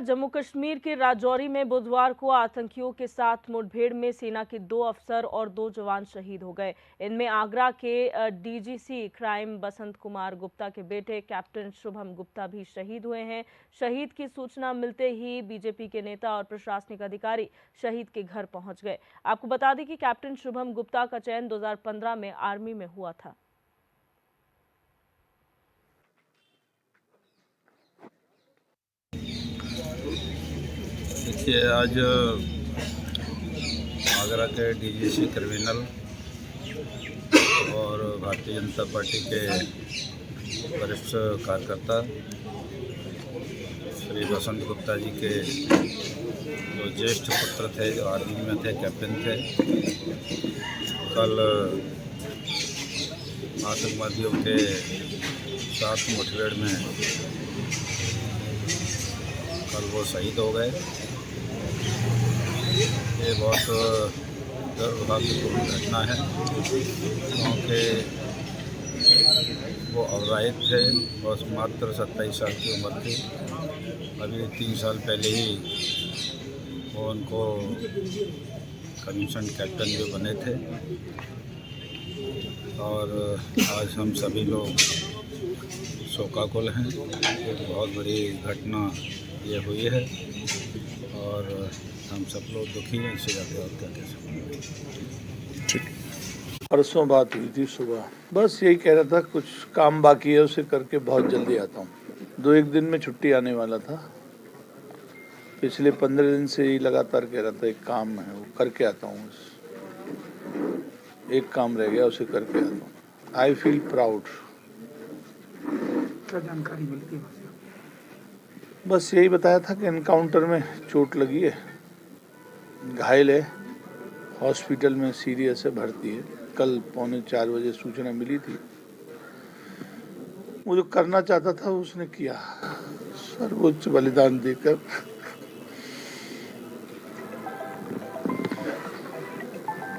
जम्मू कश्मीर के राजौरी में बुधवार को आतंकियों के साथ मुठभेड़ में सेना के 2 अफसर और 2 जवान शहीद हो गए। इनमें आगरा के डीजीसी क्राइम बसंत कुमार गुप्ता के बेटे कैप्टन शुभम गुप्ता भी शहीद हुए हैं। शहीद की सूचना मिलते ही बीजेपी के नेता और प्रशासनिक अधिकारी शहीद के घर पहुंच गए। आपको बता दें कि कैप्टन शुभम गुप्ता का चयन 2015 में आर्मी में हुआ था। देखिए, आज आगरा के डीजीसी क्रिमिनल और भारतीय जनता पार्टी के वरिष्ठ कार्यकर्ता श्री बसंत गुप्ता जी के जो ज्येष्ठ पुत्र थे, जो आर्मी में थे, कैप्टन थे, कल आतंकवादियों के साथ मुठभेड़ में कल वो शहीद हो गए। ये बहुत दुर्भाग्यपूर्ण घटना है, क्योंकि वो अविवाहित थे और मात्र 27 साल की उम्र थी। अभी 3 साल पहले ही वो उनको कमीशन कैप्टन जो बने थे, और आज हम सभी लोग शोकाकुल हैं। एक बहुत बड़ी घटना ये हुई है और हम सब लोग दुखी हैं। इससे ज़्यादा और क्या कह सकते हैं। परसों बात हुई थी सुबह, बस यही कह रहा था कुछ काम बाकी है, उसे करके बहुत जल्दी आता हूँ। 2-1 दिन में छुट्टी आने वाला था। पिछले 15 दिन से ही लगातार कह रहा था एक काम है वो करके आता हूँ। एक काम रह गया, उसे करके आता हूँ। I feel proud. क्या जानकारी मिली थी? बस यही बताया था कि एनकाउंटर में चोट लगी है, घायल है, हॉस्पिटल में सीरियस है, भर्ती है। कल 3:45 बजे सूचना मिली थी। वो जो करना चाहता था उसने किया, सर्वोच्च बलिदान देकर।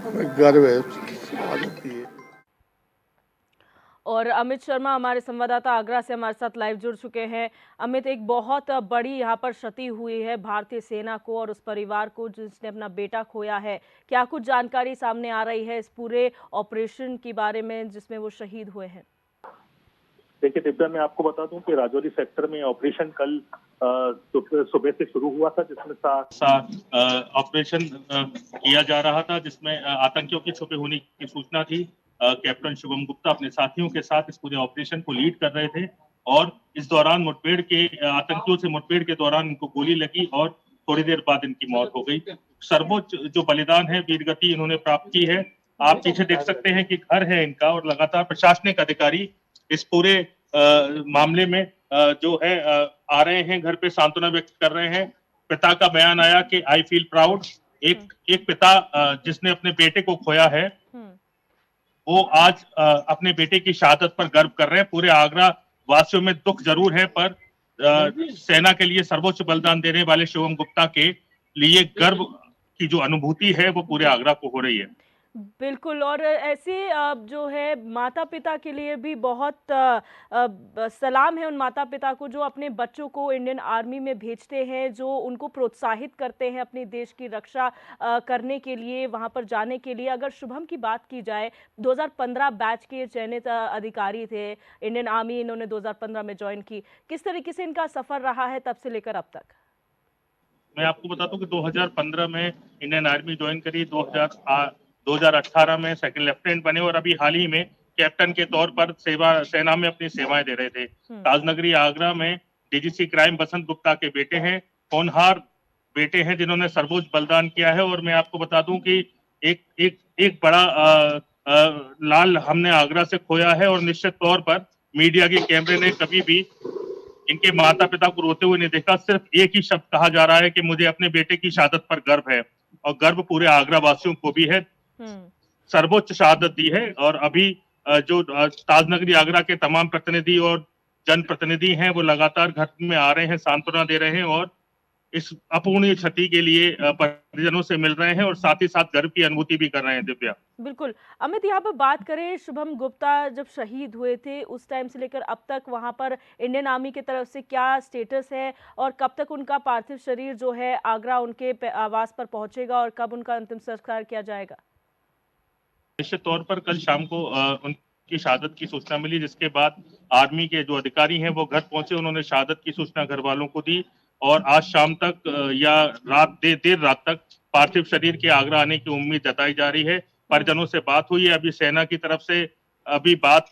हमें गर्व है उसकी आदत की है। और अमित शर्मा हमारे संवाददाता आगरा से हमारे साथ लाइव जुड़ चुके हैं। अमित, एक बहुत बड़ी यहाँ पर क्षति हुई है भारतीय सेना को और उस परिवार को जिसने अपना बेटा खोया है। क्या कुछ जानकारी सामने आ रही है इस पूरे ऑपरेशन के बारे में जिसमें वो शहीद हुए हैं? देखिए दिव्या, मैं आपको बता दूं कि राजौरी सेक्टर में ऑपरेशन कल सुबह से शुरू हुआ था, जिसमें ऑपरेशन किया जा रहा था, जिसमें आतंकियों के छुपे होने की सूचना थी। कैप्टन शुभम गुप्ता अपने साथियों के साथ इस पूरे ऑपरेशन को लीड कर रहे थे और इस दौरान आतंकियों से मुठभेड़ के दौरान इनको गोली लगी और थोड़ी देर बाद इनकी मौत हो गई। सर्वोच्च जो बलिदान है, वीरगति इन्होंने प्राप्त की है। आप पीछे देख सकते हैं कि घर है इनका और लगातार प्रशासनिक अधिकारी इस पूरे मामले में जो है आ रहे हैं, घर पे सांत्वना व्यक्त कर रहे हैं। पिता का बयान आया कि आई फील प्राउड। एक पिता जिसने अपने बेटे को खोया है, वो आज अपने बेटे की शहादत पर गर्व कर रहे हैं। पूरे आगरा वासियों में दुख जरूर है, पर सेना के लिए सर्वोच्च बलिदान देने वाले शुभम गुप्ता के लिए गर्व की जो अनुभूति है वो पूरे आगरा को हो रही है। बिल्कुल। और ऐसे जो है माता पिता के लिए भी बहुत सलाम है उन माता पिता को जो अपने बच्चों को इंडियन आर्मी में भेजते हैं, जो उनको प्रोत्साहित करते हैं अपने देश की रक्षा करने के लिए, वहां पर जाने के लिए। अगर शुभम की बात की जाए, 2015 बैच के चयनित अधिकारी थे इंडियन आर्मी, इन्होंने 2015 में ज्वाइन की। किस तरीके से इनका सफर रहा है तब से लेकर अब तक? मैं आपको बताता हूँ कि 2015 में इंडियन आर्मी ज्वाइन करी, 2018 में सेकंड लेफ्टिनेंट बने और अभी हाल ही में कैप्टन के तौर पर सेना में अपनी सेवाएं दे रहे थे। ताजनगरी आगरा में डीजीसी क्राइम बसंत गुप्ता के बेटे हैं, होनहार बेटे हैं जिन्होंने सर्वोच्च बलिदान किया है। और मैं आपको बता दूं कि एक बड़ा लाल हमने आगरा से खोया है और निश्चित तौर पर मीडिया के कैमरे ने कभी भी इनके माता पिता को रोते हुए नहीं देखा। सिर्फ एक ही शब्द कहा जा रहा है कि मुझे अपने बेटे की शहादत पर गर्व है, और गर्व पूरे आगरा वासियों को भी है। सर्वोच्च शहादत दी है और अभी जो ताजनगरी आगरा के तमाम प्रतिनिधि और जनप्रतिनिधि हैं वो लगातार घर में आ रहे हैं, सांत्वना दे रहे हैं और इस अपूर्णीय क्षति के लिए परिजनों से मिल रहे हैं और साथ ही साथ गर्व की अनुभूति भी कर रहे हैं। दिव्या। बिल्कुल। अमित, यहाँ पर बात करें, शुभम गुप्ता जब शहीद हुए थे उस टाइम से लेकर अब तक वहाँ पर इंडियन आर्मी की तरफ से क्या स्टेटस है और कब तक उनका पार्थिव शरीर जो है आगरा उनके आवास पर पहुंचेगा और कब उनका अंतिम संस्कार किया जाएगा? निश्चित तौर पर कल शाम को उनकी शहादत की सूचना मिली, जिसके बाद आर्मी के जो अधिकारी हैं वो घर पहुंचे, उन्होंने शहादत की सूचना घर वालों को दी और आज शाम तक या देर रात तक पार्थिव शरीर के आगरा आने की उम्मीद जताई जा रही है। परिजनों से बात हुई है, अभी सेना की तरफ से अभी बात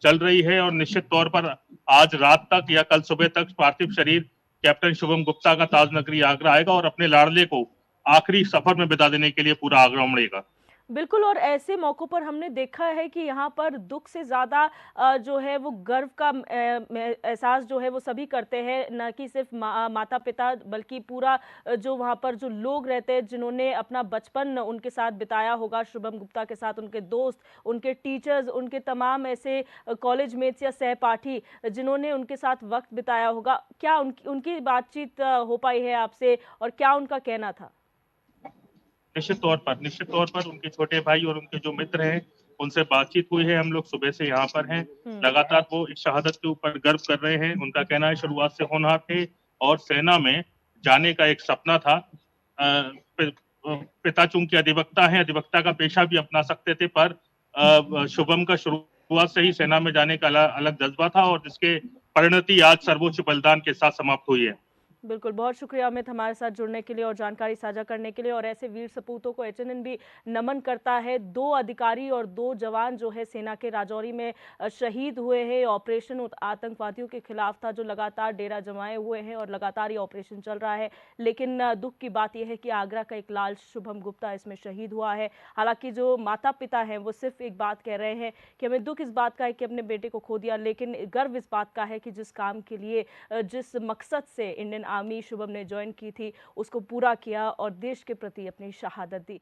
चल रही है और निश्चित तौर पर आज रात तक या कल सुबह तक पार्थिव शरीर कैप्टन शुभम गुप्ता का ताज नगरी आगरा आएगा और अपने लाडले को आखिरी सफर में विदा देने के लिए पूरा आगरा उमड़ेगा। बिल्कुल, और ऐसे मौकों पर हमने देखा है कि यहाँ पर दुख से ज़्यादा जो है वो गर्व का एहसास जो है वो सभी करते हैं, न कि सिर्फ माता पिता बल्कि पूरा जो वहाँ पर जो लोग रहते हैं जिन्होंने अपना बचपन उनके साथ बिताया होगा, शुभम गुप्ता के साथ, उनके दोस्त, उनके टीचर्स, उनके तमाम ऐसे कॉलेज मेट्स या सहपाठी जिन्होंने उनके साथ वक्त बिताया होगा। क्या उनकी बातचीत हो पाई है आपसे और क्या उनका कहना था? निश्चित तौर पर उनके छोटे भाई और उनके जो मित्र हैं उनसे बातचीत हुई है। हम लोग सुबह से यहाँ पर हैं, लगातार वो इस शहादत के ऊपर गर्व कर रहे हैं। उनका कहना है शुरुआत से होनहार थे और सेना में जाने का एक सपना था। पिता चूंकि अधिवक्ता हैं, अधिवक्ता का पेशा भी अपना सकते थे, पर शुभम का शुरुआत से ही सेना में जाने का अलग जज्बा था और जिसके परिणति आज सर्वोच्च बलिदान के साथ समाप्त हुई है। बिल्कुल, बहुत शुक्रिया अमित हमारे साथ जुड़ने के लिए और जानकारी साझा करने के लिए। और ऐसे वीर सपूतों को एचएनएन भी नमन करता है। 2 अधिकारी और 2 जवान जो है सेना के राजौरी में शहीद हुए हैं। ऑपरेशन आतंकवादियों के खिलाफ था जो लगातार डेरा जमाए हुए हैं और लगातार ये ऑपरेशन चल रहा है। लेकिन दुख की बात यह है कि आगरा का एक लाल शुभम गुप्ता इसमें शहीद हुआ है। हालांकि जो माता पिता हैं वो सिर्फ एक बात कह रहे हैं कि हमें दुख इस बात का है कि अपने बेटे को खो दिया, लेकिन गर्व इस बात का है कि जिस काम के लिए, जिस मकसद से इंडियन आर्मी शुभम ने ज्वाइन की थी उसको पूरा किया और देश के प्रति अपनी शहादत दी।